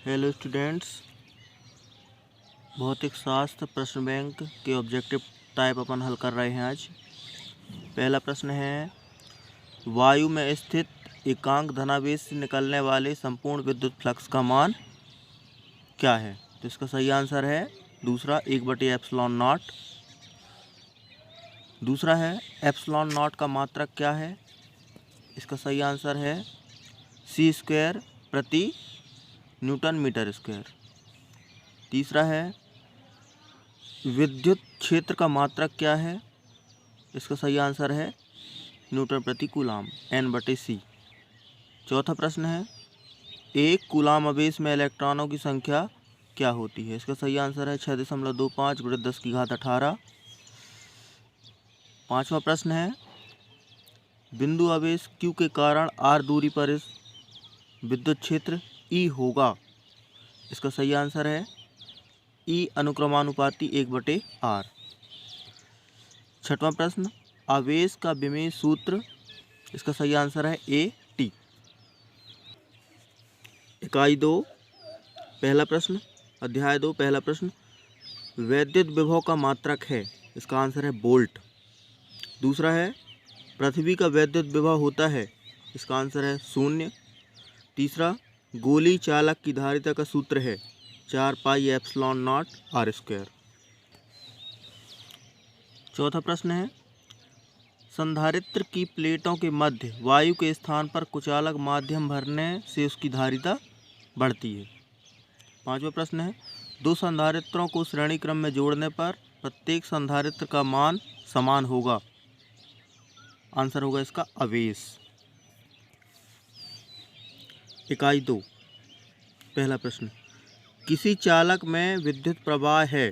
Hello students, भौतिक शास्त्र प्रश्न बैंक के ऑब्जेक्टिव टाइप अपन हल कर रहे हैं। आज पहला प्रश्न है, वायु में स्थित एकांक धनावेश से निकलने वाले संपूर्ण विद्युत फ्लक्स का मान क्या है? तो इसका सही आंसर है दूसरा 1/ε0। दूसरा है, एप्सिलॉन नॉट का मात्रक क्या है? इसका सही आंसर है c² प्रति न्यूटन मीटर स्क्वायर। तीसरा है, विद्युत क्षेत्र का मात्रक क्या है? इसका सही आंसर है न्यूटन प्रति कूलाम N/c। चौथा प्रश्न है, एक कूलाम आवेश में इलेक्ट्रॉनों की संख्या क्या होती है? इसका सही आंसर है 6.25 × 10⁻18। पांचवा प्रश्न है, बिंदु आवेश Q के कारण r दूरी पर इस विद्युत क्षेत्र E होगा। इसका सही आंसर है E अनुक्रमानुपाती 1/r। छठवां प्रश्न, आवेश का विमेय सूत्र। इसका सही आंसर है AT। इकाई 2 पहला प्रश्न, अध्याय 2 पहला प्रश्न, वैद्युत विभव का मात्रक है। इसका आंसर है वोल्ट। दूसरा है, पृथ्वी का वैद्युत विभव होता है। इसका आंसर है 0। तीसरा, गोली चालक की धारिता का सूत्र है 4πε0r²। चौथा प्रश्न है, संधारित्र की प्लेटों के मध्य वायु के स्थान पर कुचालक माध्यम भरने से उसकी धारिता बढ़ती है। पांचवा प्रश्न है, दो संधारित्रों को श्रेणी क्रम में जोड़ने पर प्रत्येक संधारित्र का मान समान होगा। आंसर होगा इसका आवेश। इकाई 2 पहला प्रश्न, किसी चालक में विद्युत प्रवाह है।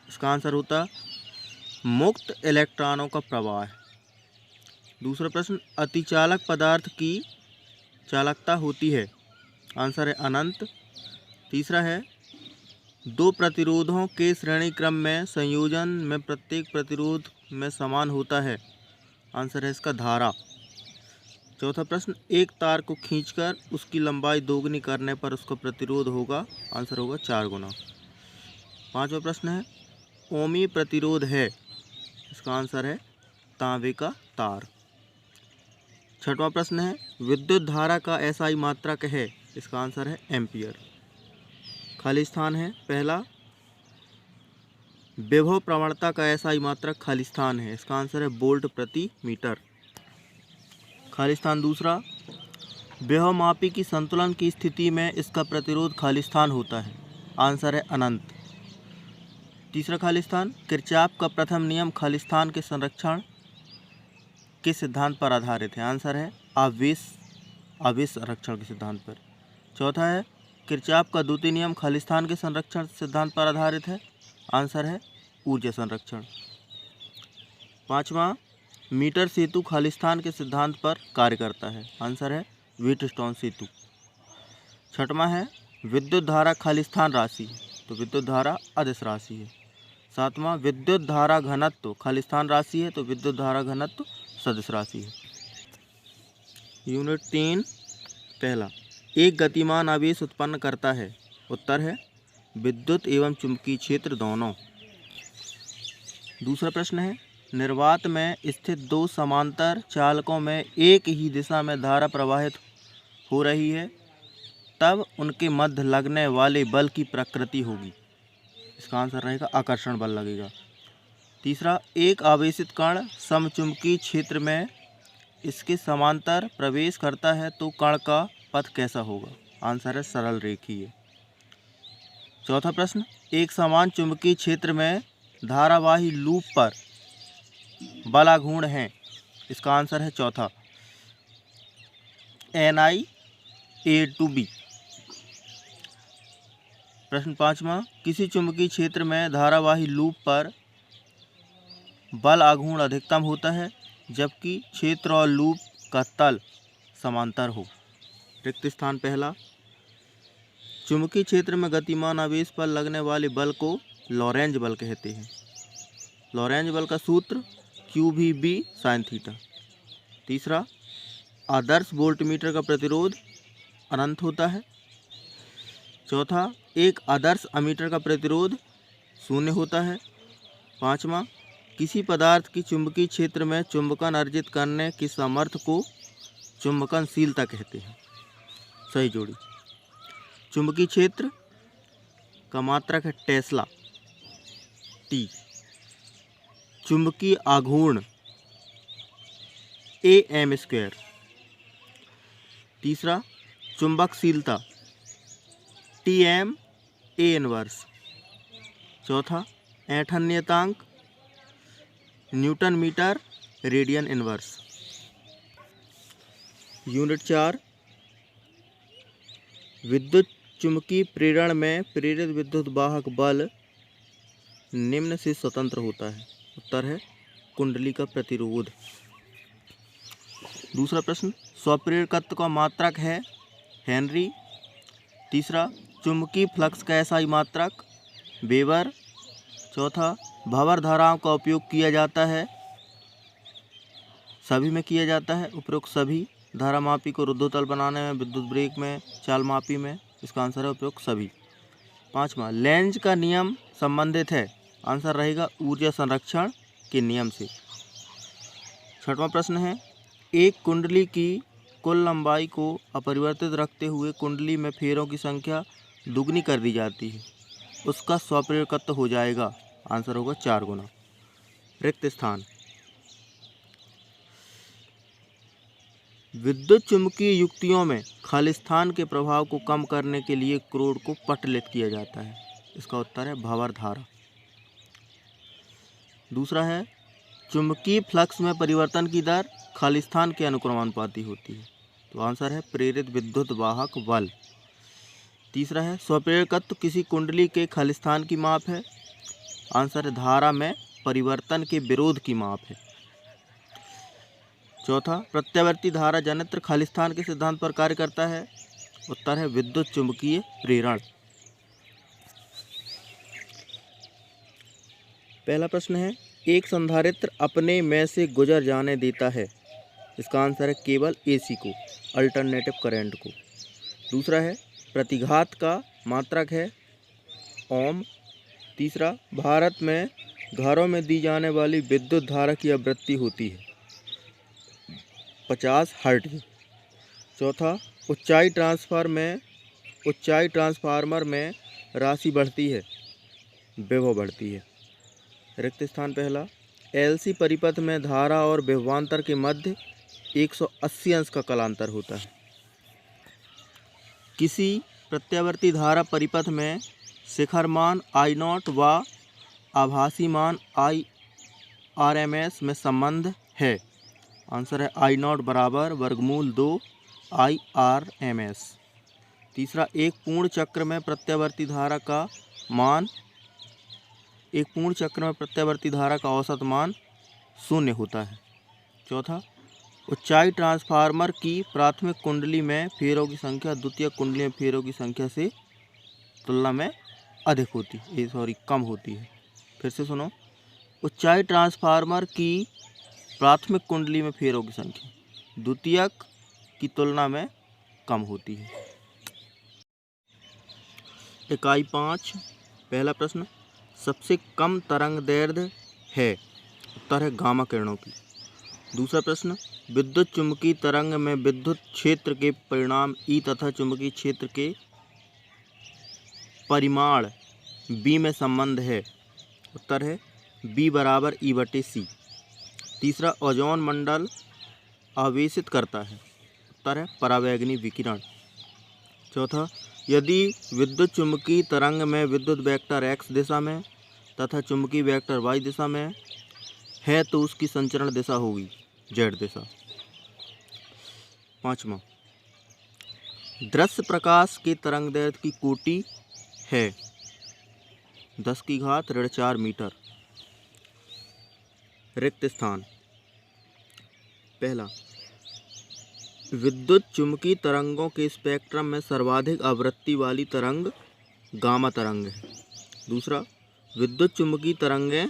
इसका आंसर होता मुक्त इलेक्ट्रॉनों का प्रवाह। दूसरा प्रश्न, अतिचालक पदार्थ की चालकता होती है। आंसर है अनंत। तीसरा है, दो प्रतिरोधों के श्रेणी क्रम में संयोजन में प्रत्येक प्रतिरोध में समान होता है। आंसर है इसका धारा। चौथा प्रश्न, एक तार को खींचकर उसकी लंबाई दोगुनी करने पर उसका प्रतिरोध होगा। आंसर होगा 4 गुना। पांचवा प्रश्न है, ओमी प्रतिरोध है। इसका आंसर है तांबे का तार। छठवां प्रश्न है, विद्युत धारा का SI मात्रक है। इसका आंसर है एम्पियर। खाली स्थान है पहला, विभव प्रवणता का SI मात्रक खाली स्थान है। इसका आंसर है वोल्ट प्रति मीटर। खाली स्थान दूसरा, विभवमापी की संतुलन की स्थिति में इसका प्रतिरोध खाली स्थान होता है। आंसर है अनंत। तीसरा खाली स्थान, किरचॉफ का प्रथम नियम खाली स्थान के संरक्षण के सिद्धांत पर आधारित है। आंसर है आवेश संरक्षण के सिद्धांत पर। चौथा है, किरचॉफ का द्वितीय नियम खाली स्थान के संरक्षण सिद्धांत पर आधारित है। आंसर है ऊर्जा संरक्षण। पांचवा, मीटर सेतु खाली स्थान के सिद्धांत पर कार्य करता है। आंसर है व्हीटस्टोन सेतु। छठवां है, विद्युत धारा खाली स्थान राशि, तो विद्युत धारा अदिश राशि है। सातवां, विद्युत धारा घनत्व खाली स्थान राशि है, तो विद्युत धारा घनत्व सदिश राशि है। यूनिट 3 पहला, एक गतिमान आवेश उत्पन्न करता है। उत्तर है विद्युत एवं चुंबकीय क्षेत्र दोनों। दूसरा प्रश्न है, निर्वात में स्थित दो समांतर चालकों में एक ही दिशा में धारा प्रवाहित हो रही है, तब उनके मध्य लगने वाले बल की प्रकृति होगी। इसका आंसर रहेगा आकर्षण बल लगेगा। तीसरा, एक आवेशित कण समचुंबकीय क्षेत्र में इसके समांतर प्रवेश करता है तो कण का पथ कैसा होगा? आंसर है सरल रेखीय। चौथा प्रश्न, एक समान चुंबकीय क्षेत्र में धारावाही लूप पर बल आघूर्ण हैं। इसका आंसर है चौथा NI/A/B। प्रश्न पांचवा, किसी चुंबकीय क्षेत्र में धारावाही लूप पर बल आघूर्ण अधिकतम होता है जबकि क्षेत्र और लूप का तल समांतर हो। रिक्त स्थान पहला, चुंबकीय क्षेत्र में गतिमान आवेश पर लगने वाले बल को लॉरेंज बल कहते हैं। लॉरेंज बल का सूत्र QVB sin थीटा। तीसरा, आदर्श वोल्टमीटर का प्रतिरोध अनंत होता है। चौथा, एक आदर्श अमीटर का प्रतिरोध 0 होता है। पाँचवा, किसी पदार्थ की चुंबकीय क्षेत्र में चुंबकन अर्जित करने की सामर्थ्य को चुंबकनशीलता कहते हैं। सही जोड़ी। चुंबकीय क्षेत्र का मात्रक है टेस्ला टी। चुंबकीय आघूर्ण AM²। तीसरा, चुंबकशीलता TM A−1। चौथा, ऐंठन नियतांक newton metre radian inverse. Unit 4, विद्युत चुंबकीय प्रेरण में प्रेरित विद्युत वाहक बल निम्न से स्वतंत्र होता है। उत्तर है कुंडली का प्रतिरोध। दूसरा प्रश्न, स्वप्रेरकत्व का मात्रक है हेनरी। तीसरा, चुंबकीय फ्लक्स का एसआई मात्रक वेबर। चौथा, भंवर धाराओं का उपयोग किया जाता है, सभी में किया जाता है। उपरोक्त सभी धारामापी को रुद्धोतल बनाने में, विद्युत ब्रेक में, चाल मापी में। इसका आंसर है उपरोक्त सभी। पाँचवा, लेंज का नियम संबंधित है। आंसर रहेगा ऊर्जा संरक्षण के नियम से। छठवां प्रश्न है, एक कुंडली की कुल लंबाई को अपरिवर्तित रखते हुए कुंडली में फेरों की संख्या दुगनी कर दी जाती है, उसका स्वप्रेरकत्व हो जाएगा। आंसर होगा 4 गुना। रिक्त स्थान, विद्युत चुंबकीय युक्तियों में खालिस्तान के प्रभाव को कम करने के लिए क्रोड को पटलित किया जाता है। इसका उत्तर है भंवर धारा। दूसरा है, चुंबकीय फ्लक्स में परिवर्तन की दर खालिस्तान के अनुक्रमानुपाती होती है। तो आंसर है प्रेरित विद्युत वाहक बल। तीसरा है, स्वप्रेरकत्व किसी कुंडली के खालिस्तान की माप है। आंसर है धारा में परिवर्तन के विरोध की माप है। चौथा, प्रत्यावर्ती धारा जनित्र खालिस्तान के सिद्धांत पर कार्य करता है। उत्तर है विद्युत चुंबकीय प्रेरण। पहला प्रश्न है, एक संधारित्र अपने में से गुजर जाने देता है। इसका आंसर है केवल AC को, अल्टरनेटिव करंट को। दूसरा है, प्रतिघात का मात्रक है ओम। तीसरा, भारत में घरों में दी जाने वाली विद्युत धारा की आवृत्ति होती है 50 हर्ट्ज। चौथा, ऊंचाई ट्रांसफार्मर में राशि बढ़ती है, विभव बढ़ती है। रिक्त स्थान पहला, LC परिपथ में धारा और विभवांतर के मध्य 180 अंश का कलांतर होता है। किसी प्रत्यावर्ती धारा परिपथ में शिखर मान I0 व आभासी मान IRMS में संबंध है। आंसर है I0 बराबर वर्गमूल 2 IRMS। तीसरा, एक पूर्ण चक्र में प्रत्यावर्ती धारा का औसत मान 0 होता है। चौथा, ऊंचाई ट्रांसफार्मर की प्राथमिक कुंडली में फेरों की संख्या द्वितीयक कुंडली में फेरों की संख्या से तुलना में कम होती है। फिर से सुनो, ऊंचाई ट्रांसफार्मर की प्राथमिक कुंडली में फेरों की संख्या द्वितीयक की तुलना में कम होती है। इकाई 5, पहला प्रश्न, सबसे कम तरंग दैर्ध्य है। उत्तर है गामा किरणों की। दूसरा प्रश्न, विद्युत चुंबकीय तरंग में विद्युत क्षेत्र के परिमाण E तथा चुंबकीय क्षेत्र के परिमाण B में संबंध है। उत्तर है B बराबर E/C। तीसरा, ओजोन मंडल आवेशित करता है। उत्तर है परावैंगनी विकिरण। चौथा, यदि विद्युत चुंबकीय तरंग में विद्युत वेक्टर X दिशा में तथा चुंबकीय वेक्टर Y दिशा में है तो उसकी संचरण दिशा होगी Z दिशा। पाँचवा, दृश्य प्रकाश के तरंग दैर्ध्य की कोटि है 10⁻⁴ मीटर। रिक्त स्थान, पहला, विद्युत चुंबकीय तरंगों के स्पेक्ट्रम में सर्वाधिक आवृत्ति वाली तरंग गामा तरंग है। दूसरा, विद्युत चुंबकीय तरंगें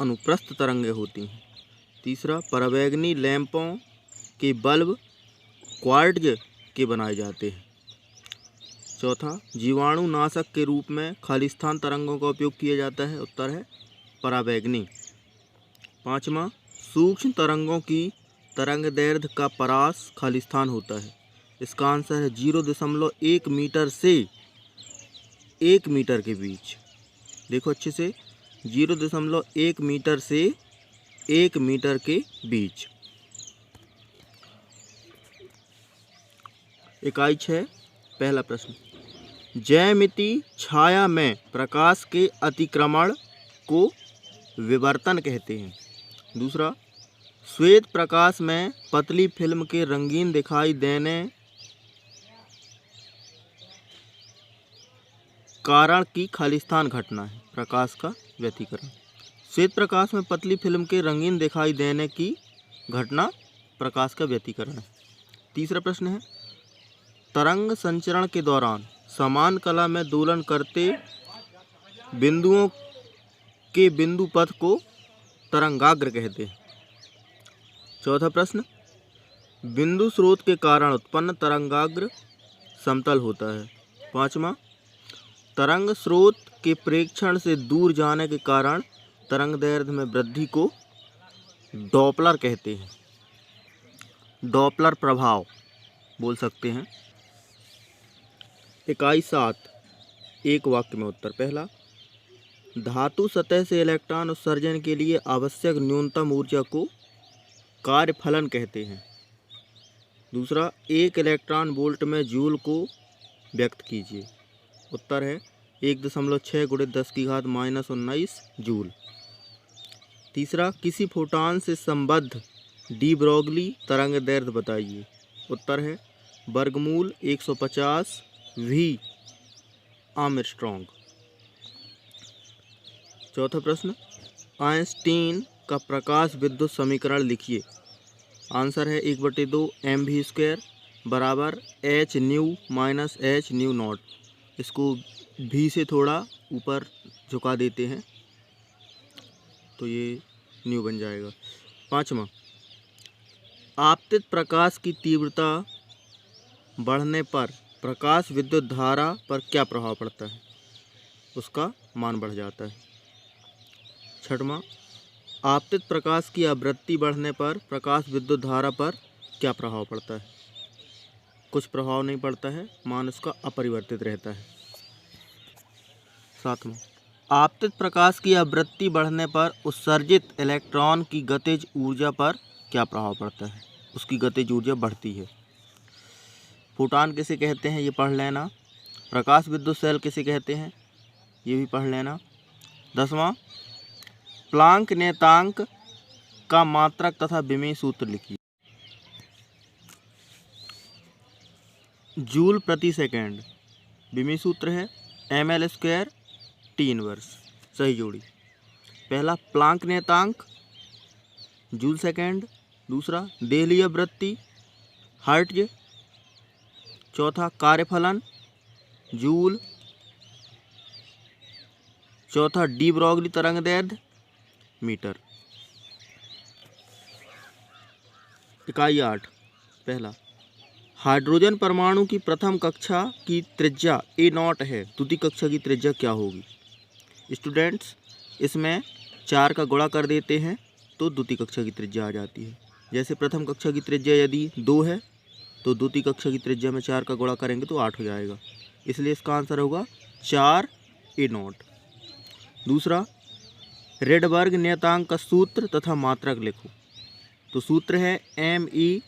अनुप्रस्थ तरंगें होती हैं। तीसरा, परावैंगनी लैंपों के बल्ब क्वार्ट्ज के बनाए जाते हैं। चौथा, जीवाणुनाशक के रूप में खालिस्तान तरंगों का उपयोग किया जाता है। उत्तर है पराबैंगनी। पाँचवा, सूक्ष्म तरंगों की तरंगदैर्घ्य का परास खालिस्तान होता है। इसका आंसर है 0.1 मीटर से 1 मीटर के बीच। देखो अच्छे से, 0.1 मीटर से 1 मीटर के बीच। इकाई 6, पहला प्रश्न, ज्यामिति छाया में प्रकाश के अतिक्रमण को विवर्तन कहते हैं। दूसरा, श्वेत प्रकाश में पतली फिल्म के रंगीन दिखाई देने कारण की खालिस्तान घटना है। प्रकाश का व्यतिकरण। श्वेत प्रकाश में पतली फिल्म के रंगीन दिखाई देने की घटना प्रकाश का व्यतिकरण है। तीसरा प्रश्न है, तरंग संचरण के दौरान समान कला में दोलन करते बिंदुओं के बिंदु पथ को तरंगाग्र कहते हैं। चौथा प्रश्न, बिंदु स्रोत के कारण उत्पन्न तरंगाग्र समतल होता है। पाँचवा, तरंग स्रोत के प्रेक्षण से दूर जाने के कारण तरंगदैर्घ्य में वृद्धि को डॉपलर कहते हैं। डॉपलर प्रभाव बोल सकते हैं। इकाई 7, एक वाक्य में उत्तर। पहला, धातु सतह से इलेक्ट्रॉन उत्सर्जन के लिए आवश्यक न्यूनतम ऊर्जा को कार्यफलन कहते हैं। दूसरा, एक इलेक्ट्रॉन वोल्ट में जूल को व्यक्त कीजिए। उत्तर है 1.6 × 10⁻⁻19 जूल। तीसरा, किसी फोटॉन से संबद्ध डी ब्रोगली तरंगदैर्घ्य बताइए। उत्तर है वर्गमूल 150 वी आर्मस्ट्रॉन्ग। चौथा प्रश्न, आइंस्टीन का प्रकाश विद्युत समीकरण लिखिए। आंसर है 1/2 mv² बराबर h new minus h new not. इसको भी से थोड़ा ऊपर झुका देते हैं तो ये न्यू बन जाएगा। पाँचवा, आपतित प्रकाश की तीव्रता बढ़ने पर प्रकाश विद्युत धारा पर क्या प्रभाव पड़ता है? उसका मान बढ़ जाता है। छठवां, आपतित प्रकाश की आवृत्ति बढ़ने पर प्रकाश विद्युत धारा पर क्या प्रभाव पड़ता है? कुछ प्रभाव नहीं पड़ता है, मान उसका अपरिवर्तित रहता है। सातवां, आपतित प्रकाश की आवृत्ति बढ़ने पर उत्सर्जित इलेक्ट्रॉन की गतिज ऊर्जा पर क्या प्रभाव पड़ता है? उसकी गतिज ऊर्जा बढ़ती है। फोटॉन किसे कहते हैं ये पढ़ लेना। प्रकाश विद्युत सेल किसे कहते हैं ये भी पढ़ लेना। 10वां, प्लांक नियतांक का मात्रक तथा विमेय सूत्र लिखिए। जूल प्रति सेकेंड। विमेय सूत्र है ml² T−1। सही जोड़ी। पहला प्लांक नियतांक जूल सेकेंड। दूसरा देहली आवृत्ति हर्ट्ज। चौथा कार्यफलन जूल। चौथा डी ब्रोगली तरंगदैर्घ्य मीटर। इकाई 8, पहला, हाइड्रोजन परमाणु की प्रथम कक्षा की त्रिज्या A0 है। द्वितीय कक्षा की त्रिज्या क्या होगी? स्टूडेंट्स, इसमें 4 का गुणा कर देते हैं तो द्वितीय कक्षा की त्रिज्या आ जाती है। जैसे प्रथम कक्षा की त्रिज्या यदि 2 है तो द्वितीय कक्षा की त्रिज्या में 4 का गुणा करेंगे तो 8 हो जाएगा। इसलिए इसका आंसर होगा 4 A0। दूसरा, रेडबर्ग नियतांक का सूत्र तथा मात्रक लिखो। तो सूत्र है me⁴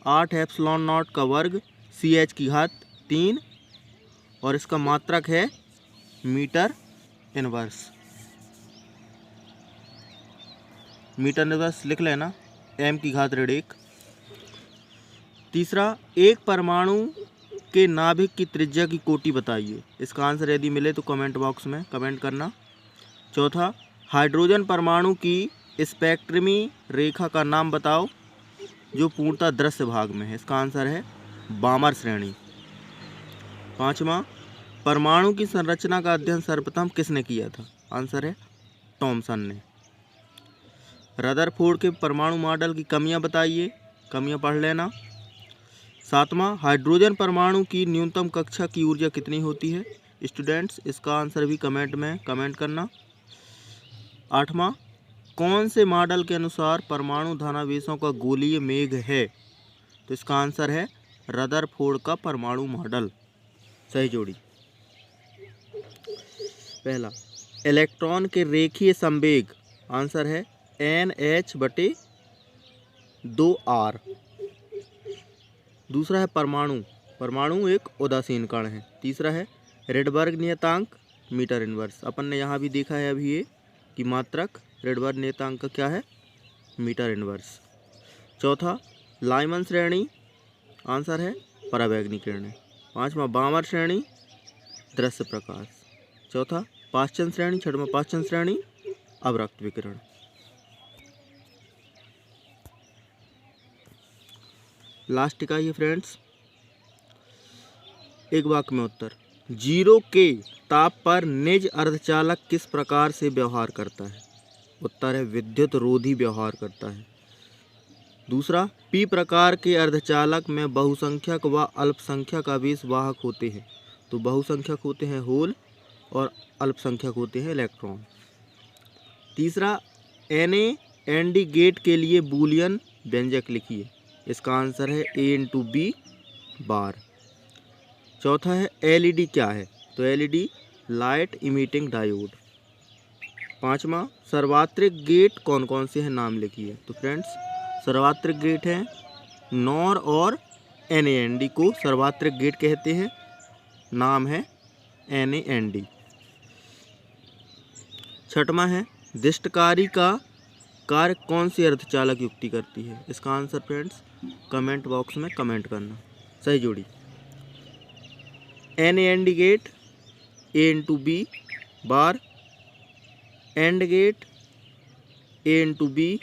8ε0 का वर्ग Ch⁻³ और इसका मात्रक है मीटर इनवर्स। मीटर इनवर्स लिख लेना, m⁴1। तीसरा, एक परमाणु के नाभिक की त्रिज्या की कोटि बताइए। इसका आंसर यदि मिले तो कमेंट बॉक्स में कमेंट करना। चौथा, हाइड्रोजन परमाणु की स्पेक्ट्रमी रेखा का नाम बताओ जो पूर्णतः दृश्य भाग में है। इसका आंसर है बामर श्रेणी। पाँचवा, परमाणु की संरचना का अध्ययन सर्वप्रथम किसने किया था? आंसर है थॉमसन ने। रदरफोर्ड के परमाणु मॉडल की कमियां बताइए। कमियां पढ़ लेना। सातवां, हाइड्रोजन परमाणु की न्यूनतम कक्षा की ऊर्जा कितनी होती है? स्टूडेंट्स, इसका आंसर भी कमेंट में कमेंट करना। आठवां, कौन से मॉडल के अनुसार परमाणु धनावेशों का गोलीय मेघ है? तो इसका आंसर है रदरफोर्ड का परमाणु मॉडल। सही जोड़ी। पहला, इलेक्ट्रॉन के रेखीय संवेग, आंसर है NH/2R। दूसरा है परमाणु एक उदासीन कण है। तीसरा है रेडबर्ग नियतांक, मीटर इनवर्स। अपन ने यहाँ भी देखा है अभी ये कि मात्रक रेडबर्ग नियतांक का क्या है? Metre inverse. चौथा, लाइमन श्रेणी, आंसर है परावैंगनी किरणें। पांचवा, बामर श्रेणी, दृश्य प्रकाश। चौथा, पाश्चन श्रेणी, छठवां पाश्चन श्रेणी, अवरक्त विकिरण। लास्ट का ये फ्रेंड्स, एक वाक्य में उत्तर। 0 के ताप पर निज अर्धचालक किस प्रकार से व्यवहार करता है? उत्तर है विद्युत रोधी व्यवहार करता है। दूसरा, पी प्रकार के अर्धचालक में बहुसंख्यक व अल्पसंख्यक आवेश वाहक होते हैं। तो बहुसंख्यक होते हैं होल और अल्पसंख्यक होते हैं इलेक्ट्रॉन। तीसरा, Na-Nd गेट के लिए बूलियन व्यंजक लिखिए। इसका आंसर है A/B बार। चौथा है LED क्या है? तो LED लाइट इमिटिंग डायोड। पांचवा, सर्वात्रिक गेट कौन कौन से हैं? नाम लिखिए। तो फ्रेंड्स, सर्वात्रिक गेट हैं NOR और Na-Nd को सर्वात्रिक गेट कहते हैं। नाम है Na-Nd। छठवां है दिष्टकारी का कार्य कौन सी अर्धचालक युक्ति करती है? इसका आंसर फ्रेंड्स कमेंट बॉक्स में कमेंट करना। सही जोड़ी। Na-Nd gate A/B bar, and gate A/B,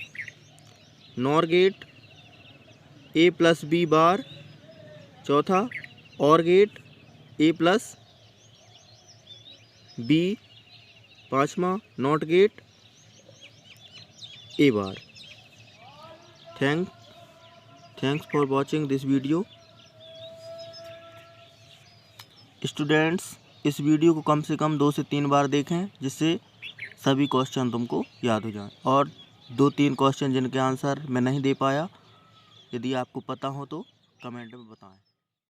NOR gate A+B bar. चौथा, OR गेट A+B। पांचवा, NOT gate A bar. Thanks for watching this video. Students, इस वीडियो को कम से कम 2 से 3 बार देखें, जिससे सभी क्वेश्चन तुमको याद हो जाएं। और 2-3 क्वेश्चन जिनके आंसर मैं नहीं दे पाया, यदि आपको पता हो तो कमेंट में बताएं।